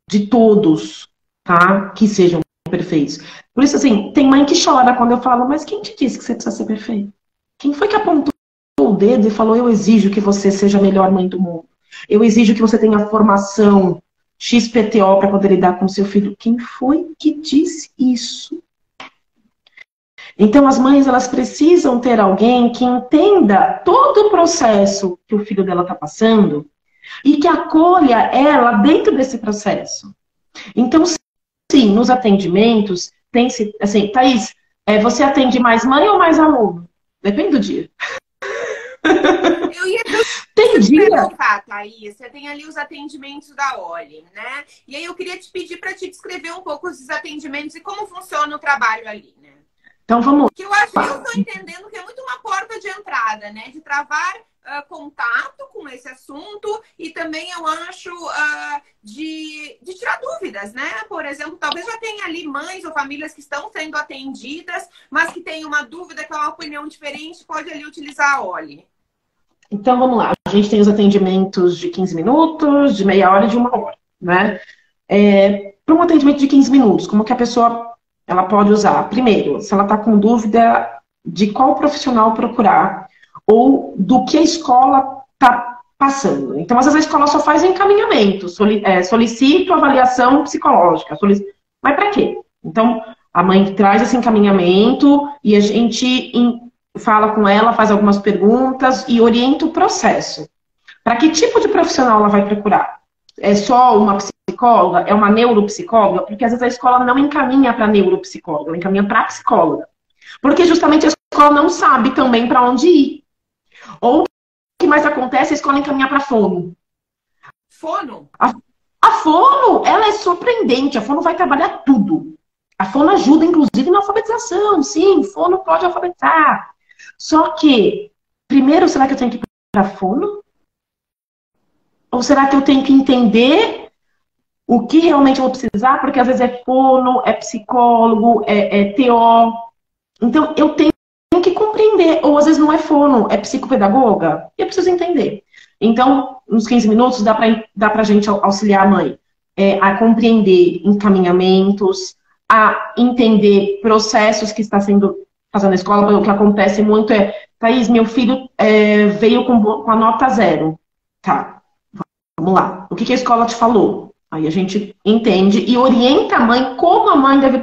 de todos, tá, que sejam perfeitos. Por isso, assim, tem mãe que chora quando eu falo, mas quem te disse que você precisa ser perfeito? Quem foi que apontou o dedo e falou, eu exijo que você seja a melhor mãe do mundo? Eu exijo que você tenha formação XPTO para poder lidar com seu filho. Quem foi que disse isso? Então, as mães, elas precisam ter alguém que entenda todo o processo que o filho dela está passando e que acolha ela dentro desse processo. Então, sim, nos atendimentos, tem assim, Thaís, você atende mais mãe ou mais aluno? Depende do dia. Eu ia tem dia. Thaís, você tem ali os atendimentos da Oli, né? E aí eu queria te pedir para te descrever um pouco os atendimentos e como funciona o trabalho ali, né? Então vamos lá. Que eu acho que eu estou entendendo que é muito uma porta de entrada, né? De travar contato com esse assunto e também eu acho de tirar dúvidas, né? Por exemplo, talvez já tenha ali mães ou famílias que estão sendo atendidas, mas que tem uma dúvida, que é uma opinião diferente, pode ali utilizar a Oli. Então vamos lá. A gente tem os atendimentos de 15 minutos, de meia hora e de uma hora, né? Para um atendimento de 15 minutos, como que a pessoa ela pode usar? Primeiro, se ela está com dúvida de qual profissional procurar ou do que a escola está passando. Então, às vezes a escola só faz encaminhamento, solicito avaliação psicológica. Mas para quê? Então, a mãe traz esse encaminhamento e a gente fala com ela, faz algumas perguntas e orienta o processo. Para que tipo de profissional ela vai procurar? É só uma psicóloga? É uma neuropsicóloga? Porque às vezes a escola não encaminha para neuropsicóloga, ela encaminha para psicóloga. Porque justamente a escola não sabe também para onde ir. Ou o que mais acontece é a escola encaminhar para fono. Fono? A fono, ela é surpreendente. A fono vai trabalhar tudo. A fono ajuda, inclusive, na alfabetização. Sim, fono pode alfabetizar. Só que, primeiro, será que eu tenho que ir para fono? Ou será que eu tenho que entender o que realmente eu vou precisar? Porque às vezes é fono, é psicólogo, é TO. Então, eu tenho que compreender. Ou às vezes não é fono, é psicopedagoga. E eu preciso entender. Então, nos 15 minutos, dá pra gente auxiliar a mãe a compreender encaminhamentos, a entender processos que está sendo fazendo na escola. O que acontece muito é, Thaís, meu filho veio com a nota 0. Tá, vamos lá. O que a escola te falou? Aí a gente entende e orienta a mãe como a mãe deve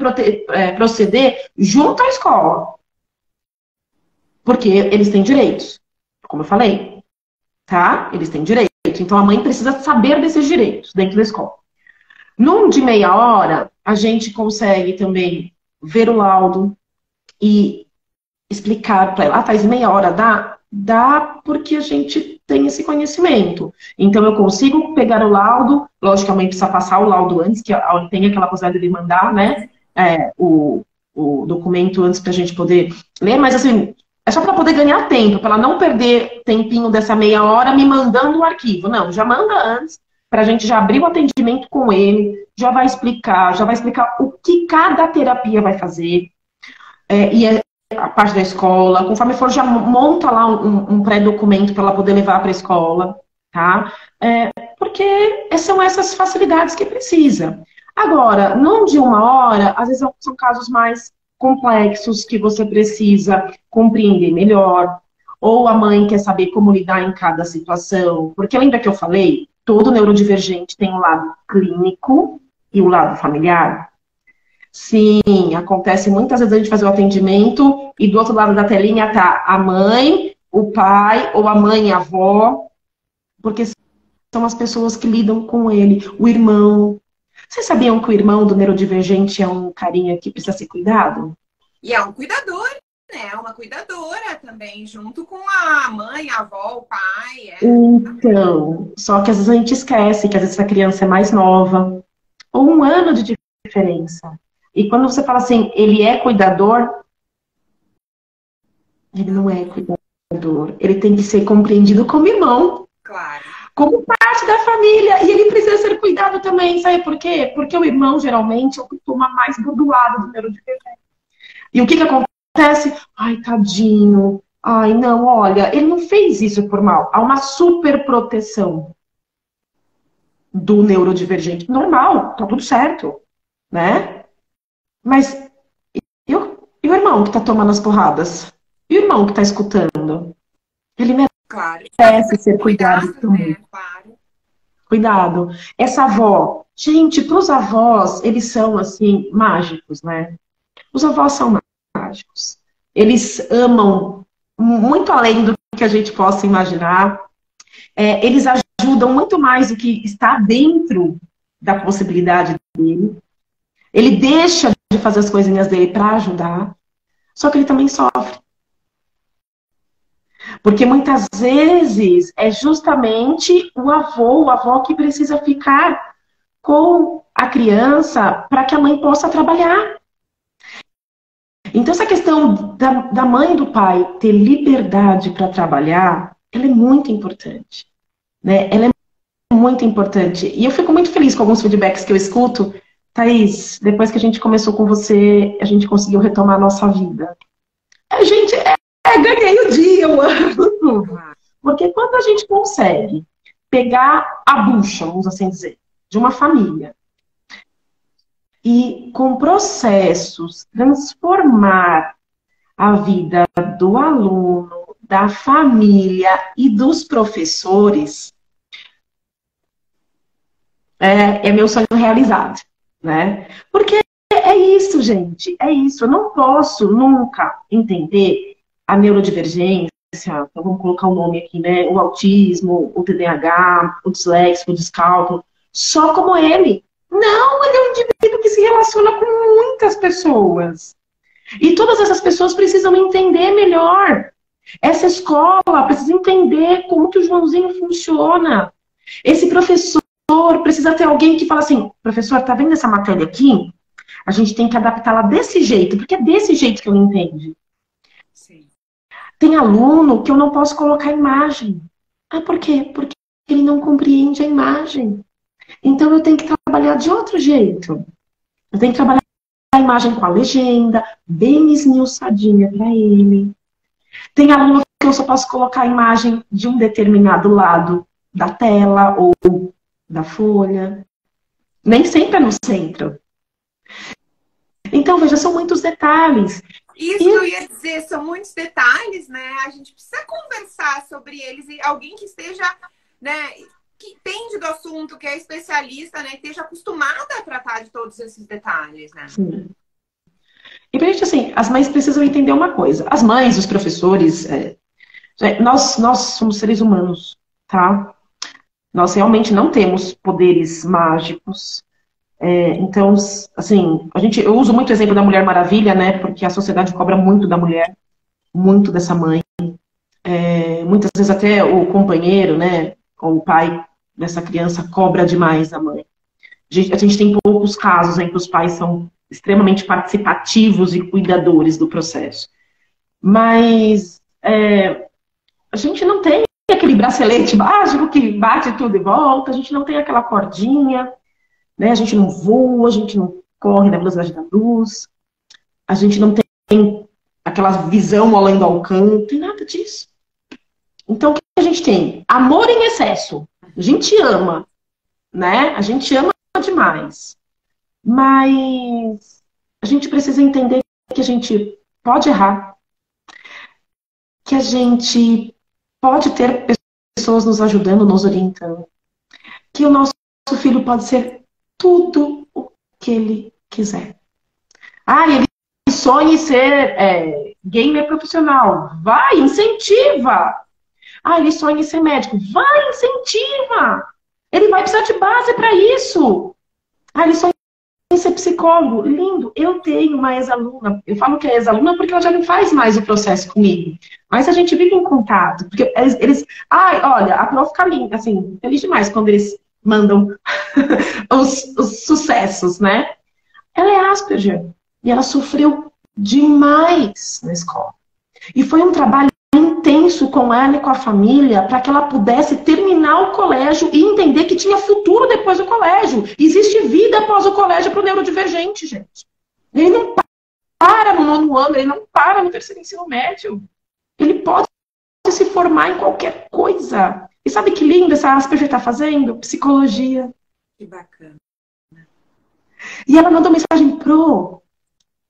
proceder junto à escola. Porque eles têm direitos, como eu falei. Tá? Eles têm direitos. Então a mãe precisa saber desses direitos dentro da escola. Num de meia hora, a gente consegue também ver o laudo e explicar para ela. Ah, faz meia hora, dá? Dá porque a gente tem esse conhecimento. Então eu consigo pegar o laudo, logicamente precisa passar o laudo antes, que tem aquela possibilidade de mandar, né? O documento antes para a gente poder ler, mas assim, é só para poder ganhar tempo, para ela não perder tempinho dessa meia hora me mandando o arquivo. Não, já manda antes, para a gente já abrir o atendimento com ele, já vai explicar o que cada terapia vai fazer, a parte da escola. Conforme for, já monta lá um pré-documento para ela poder levar para a escola, tá? Porque são essas facilidades que precisa. Agora, não de uma hora, às vezes são casos mais complexos que você precisa compreender melhor, ou a mãe quer saber como lidar em cada situação, porque lembra que eu falei, todo neurodivergente tem um lado clínico e o lado familiar? Sim, acontece muitas vezes a gente fazer o atendimento e do outro lado da telinha tá a mãe, o pai, ou a mãe e a avó, porque são as pessoas que lidam com ele, o irmão. Vocês sabiam que o irmão do neurodivergente é um carinha que precisa ser cuidado? E é um cuidador, né? Uma cuidadora também, junto com a mãe, a avó, o pai. Então, só que às vezes a gente esquece que às vezes essa criança é mais nova, ou 1 ano de diferença. E quando você fala assim, ele é cuidador, ele não é cuidador. Ele tem que ser compreendido como irmão. Claro. Como parte da família. E ele precisa ser cuidado também. Sabe por quê? Porque o irmão, geralmente, é o que toma mais do lado do neurodivergente. E o que acontece? Ai, tadinho. Ai, não, olha, ele não fez isso por mal. Há uma super proteção do neurodivergente. Normal, tá tudo certo, né? Mas e o irmão que tá tomando as porradas? E o irmão que tá escutando? Ele merece ser cuidado também. Né? Claro. Cuidado. Essa avó, gente, para os avós, eles são, assim, mágicos, né? Os avós são mágicos. Eles amam muito além do que a gente possa imaginar. Eles ajudam muito mais do que está dentro da possibilidade dele. Ele deixa de fazer as coisinhas dele para ajudar. Só que ele também sofre. Porque muitas vezes é justamente o avô, a avó que precisa ficar com a criança para que a mãe possa trabalhar. Então essa questão da mãe e do pai ter liberdade para trabalhar, ela é muito importante. Né? Ela é muito importante. E eu fico muito feliz com alguns feedbacks que eu escuto. Thaís, depois que a gente começou com você, a gente conseguiu retomar a nossa vida. A gente ganhei o dia, eu amo tudo. Porque quando a gente consegue pegar a bucha, vamos assim dizer, de uma família e com processos transformar a vida do aluno, da família e dos professores, é meu sonho realizado, né? Porque é isso, gente, é isso. Eu não posso nunca entender a neurodivergência, então vamos colocar o nome aqui, né? O autismo, o TDAH, o disléxico, o descalço, só como ele. Não, ele é um indivíduo que se relaciona com muitas pessoas. E todas essas pessoas precisam entender melhor. Essa escola precisa entender como que o Joãozinho funciona. Esse professor precisa ter alguém que fala assim, professor, tá vendo essa matéria aqui? A gente tem que adaptá-la desse jeito, porque é desse jeito que eu entendo. Sim. Tem aluno que eu não posso colocar imagem. Ah, por quê? Porque ele não compreende a imagem. Então eu tenho que trabalhar de outro jeito. Eu tenho que trabalhar a imagem com a legenda, bem esmiuçadinha para ele. Tem aluno que eu só posso colocar a imagem de um determinado lado da tela ou da folha. Nem sempre é no centro. Então, veja, são muitos detalhes. Isso que eu ia dizer, são muitos detalhes, né? A gente precisa conversar sobre eles e alguém que esteja, né, que entende do assunto, que é especialista, né, que esteja acostumada a tratar de todos esses detalhes, né? Sim. E pra gente, assim, as mães precisam entender uma coisa. As mães, os professores, nós somos seres humanos, tá? Nós realmente não temos poderes mágicos. Então, assim, eu uso muito o exemplo da Mulher Maravilha, né? Porque a sociedade cobra muito da mulher, muito dessa mãe. Muitas vezes até o companheiro, né? Ou o pai dessa criança cobra demais da mãe. A gente tem poucos casos em que os pais são extremamente participativos e cuidadores do processo. Mas a gente não tem aquele bracelete mágico que bate tudo e volta, a gente não tem aquela cordinha, né? A gente não voa, a gente não corre na velocidade da luz, a gente não tem aquela visão além do alcance, não tem nada disso. Então, o que a gente tem? Amor em excesso. A gente ama, né? A gente ama demais. Mas a gente precisa entender que a gente pode errar, que a gente pode ter pessoas nos ajudando, nos orientando, que o nosso filho pode ser tudo o que ele quiser. Ah, ele sonha em ser gamer profissional. Vai, incentiva. Ah, ele sonha em ser médico. Vai, incentiva. Ele vai precisar de base para isso. Ah, ele sonha em ser psicólogo. Lindo. Eu tenho uma ex-aluna. Eu falo que é ex-aluna porque ela já não faz mais o processo comigo. Mas a gente vive em contato. Porque eles... Ai, olha, a prova fica linda, assim, feliz demais quando eles mandam os sucessos, né? Ela é Asperger. E ela sofreu demais na escola. E foi um trabalho intenso com ela e com a família para que ela pudesse terminar o colégio e entender que tinha futuro depois do colégio. Existe vida após o colégio para o neurodivergente, gente. Ele não para no 9º ano, ele não para no 3º ensino médio. Ele pode se formar em qualquer coisa. E sabe que lindo essa Asperger está fazendo? Psicologia. Que bacana. E ela mandou mensagem eu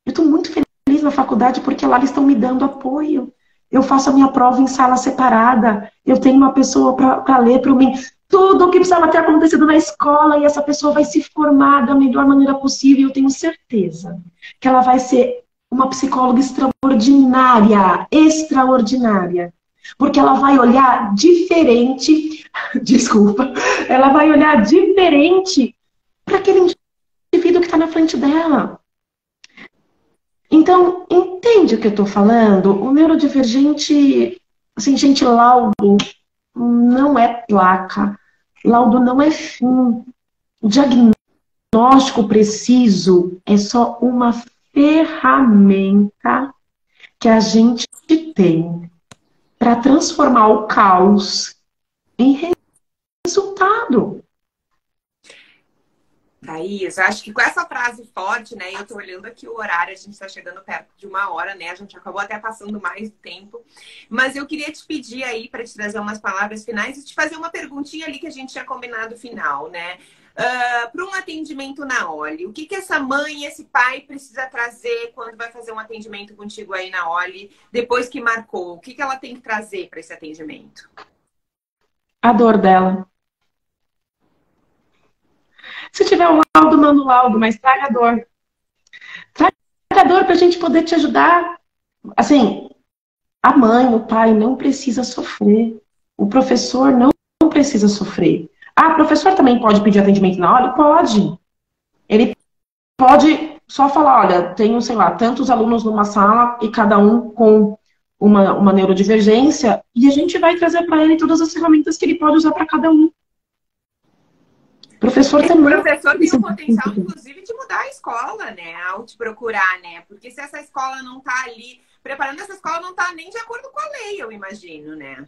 estou muito feliz na faculdade porque lá eles estão me dando apoio. Eu faço a minha prova em sala separada. Eu tenho uma pessoa para ler para mim. Tudo o que precisava ter acontecido na escola e essa pessoa vai se formar da melhor maneira possível. Eu tenho certeza que ela vai ser uma psicóloga extraordinária. Extraordinária. Porque ela vai olhar diferente. Desculpa. Ela vai olhar diferente para aquele indivíduo que está na frente dela. Então, entende o que eu estou falando? O neurodivergente, assim, gente, laudo não é placa, laudo não é fim. O diagnóstico preciso é só uma ferramenta que a gente tem para transformar o caos em resultado. Thaís, eu acho que com essa frase forte, né? Eu tô olhando aqui o horário, a gente tá chegando perto de 1 hora, né? A gente acabou até passando mais tempo. Mas eu queria te pedir aí para te trazer umas palavras finais e te fazer uma perguntinha ali que a gente tinha combinado final, né? Para um atendimento na Oli, o que essa mãe, esse pai precisa trazer quando vai fazer um atendimento contigo aí na Oli, depois que marcou? O que ela tem que trazer para esse atendimento? A dor dela. Se tiver um laudo, manda o laudo, mas traga a dor. Traga desafiador para a gente poder te ajudar. Assim, a mãe, o pai não precisa sofrer. O professor não precisa sofrer. Ah, o professor também pode pedir atendimento na hora? Pode. Ele pode só falar, olha, tenho, sei lá, tantos alunos numa sala e cada um com uma neurodivergência, e a gente vai trazer para ele todas as ferramentas que ele pode usar para cada um. O professor também. O professor tem o potencial, inclusive, de mudar a escola, né? Ao te procurar, né? Porque se essa escola não está ali, preparando essa escola não está nem de acordo com a lei, eu imagino, né?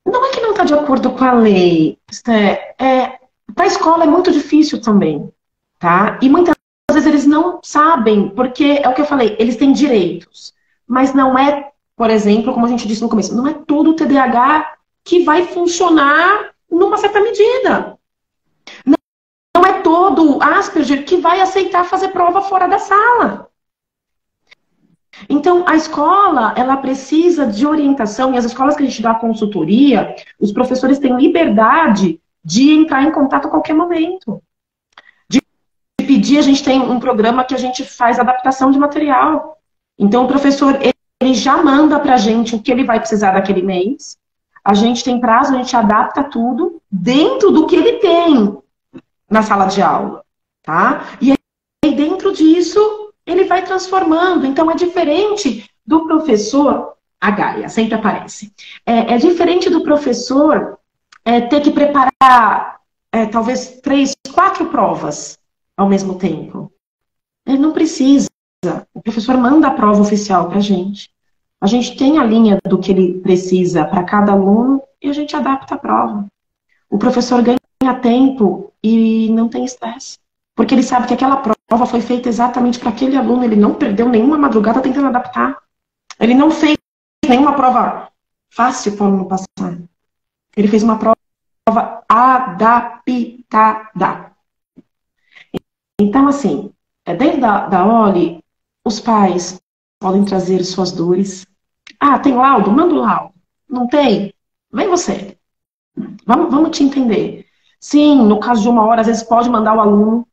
Não é que não está de acordo com a lei. Para a escola é muito difícil também, tá? E muitas vezes eles não sabem, porque é o que eu falei, eles têm direitos. Mas não é, por exemplo, como a gente disse no começo, não é todo o TDAH que vai funcionar numa certa medida. Não é todo Asperger que vai aceitar fazer prova fora da sala. Então, a escola, ela precisa de orientação, e as escolas que a gente dá consultoria, os professores têm liberdade de entrar em contato a qualquer momento. De pedir, a gente tem um programa que a gente faz adaptação de material. Então, o professor, ele já manda pra gente o que ele vai precisar daquele mês. A gente tem prazo, a gente adapta tudo dentro do que ele tem na sala de aula, tá? E aí, dentro disso, ele vai transformando. Então, é diferente do professor, a Gaia sempre aparece, é diferente do professor ter que preparar talvez 3, 4 provas ao mesmo tempo. Ele não precisa. O professor manda a prova oficial pra gente. A gente tem a linha do que ele precisa para cada aluno e a gente adapta a prova. O professor ganha tempo e não tem estresse. Porque ele sabe que aquela prova foi feita exatamente para aquele aluno. Ele não perdeu nenhuma madrugada tentando adaptar. Ele não fez nenhuma prova fácil para o aluno passar. Ele fez uma prova adaptada. Então, assim, dentro da OLI, os pais podem trazer suas dores. Ah, tem laudo? Manda o laudo. Não tem? Vem você. Vamos te entender. Sim, no caso de 1 hora, às vezes pode mandar o aluno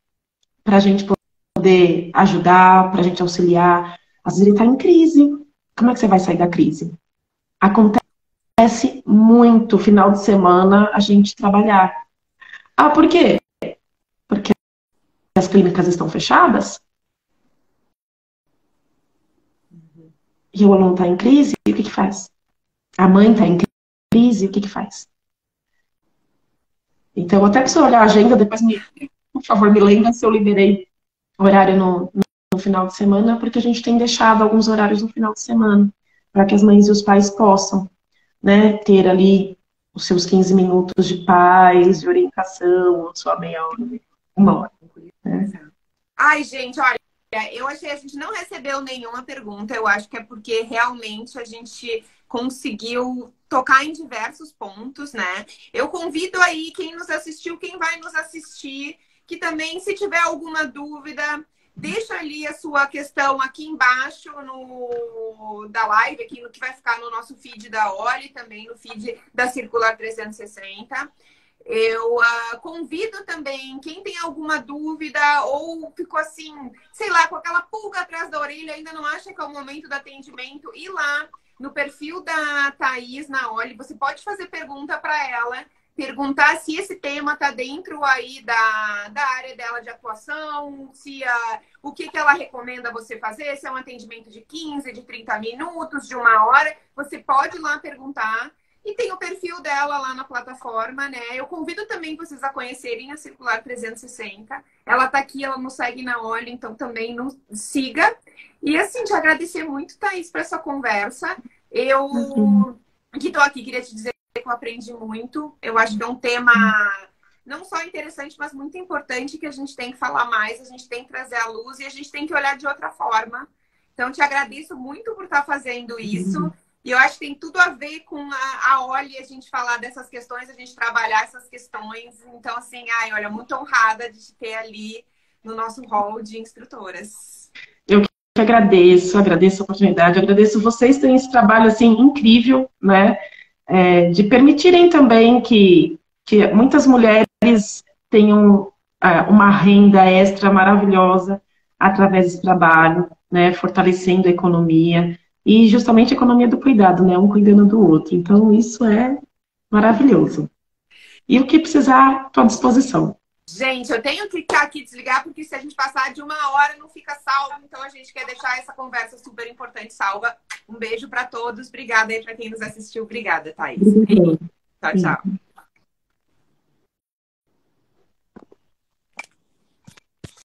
para a gente poder ajudar, para a gente auxiliar. Às vezes ele está em crise. Como é que você vai sair da crise? Acontece muito, final de semana, a gente trabalhar. Ah, por quê? Porque as clínicas estão fechadas. E o aluno está em crise, e o que faz? A mãe está em crise, e o que faz? Então, até preciso olhar a agenda, depois por favor, me lembra se eu liberei horário no final de semana, porque a gente tem deixado alguns horários no final de semana, para que as mães e os pais possam, né, ter ali os seus 15 minutos de paz, de orientação, sua meia hora, 1 hora. Né? Ai, gente, olha, eu achei que a gente não recebeu nenhuma pergunta, eu acho que é porque realmente a gente conseguiu tocar em diversos pontos, né? Eu convido aí quem nos assistiu, quem vai nos assistir, que também, se tiver alguma dúvida, deixa ali a sua questão aqui embaixo da live, aqui no que vai ficar no nosso feed da OLI, também no feed da Circular 360. Eu convido também, quem tem alguma dúvida ou ficou assim, sei lá, com aquela pulga atrás da orelha, ainda não acha que é o momento do atendimento, ir lá no perfil da Thaís na OLI, você pode fazer pergunta para ela, perguntar se esse tema está dentro aí da área dela de atuação, se o que ela recomenda você fazer, se é um atendimento de 15, de 30 minutos, de 1 hora, você pode ir lá perguntar. E tem o perfil dela lá na plataforma, né? Eu convido também vocês a conhecerem a Circular 360. Ela tá aqui, ela nos segue na OLI, então também nos siga. E assim, te agradecer muito, Thaís, por essa conversa. Eu que tô aqui, queria te dizer que eu aprendi muito. Eu acho que é um tema não só interessante, mas muito importante, que a gente tem que falar mais, a gente tem que trazer à luz e a gente tem que olhar de outra forma. Então, te agradeço muito por estar fazendo isso. E eu acho que tem tudo a ver com a OLI, a gente falar dessas questões, a gente trabalhar essas questões. Então, assim, olha, muito honrada de te ter ali no nosso hall de instrutoras. Eu que agradeço a oportunidade, agradeço vocês terem esse trabalho, assim, incrível, né? De permitirem também que muitas mulheres tenham uma renda extra maravilhosa através desse trabalho, né, fortalecendo a economia e justamente a economia do cuidado, né, um cuidando do outro. Então, isso é maravilhoso. E o que precisar, estou à disposição. Gente, eu tenho que ficar aqui desligar, porque se a gente passar de 1 hora não fica salvo, então a gente quer deixar essa conversa super importante salva. Um beijo para todos, obrigada aí para quem nos assistiu, obrigada, Thaís. Obrigada. Tchau, tchau.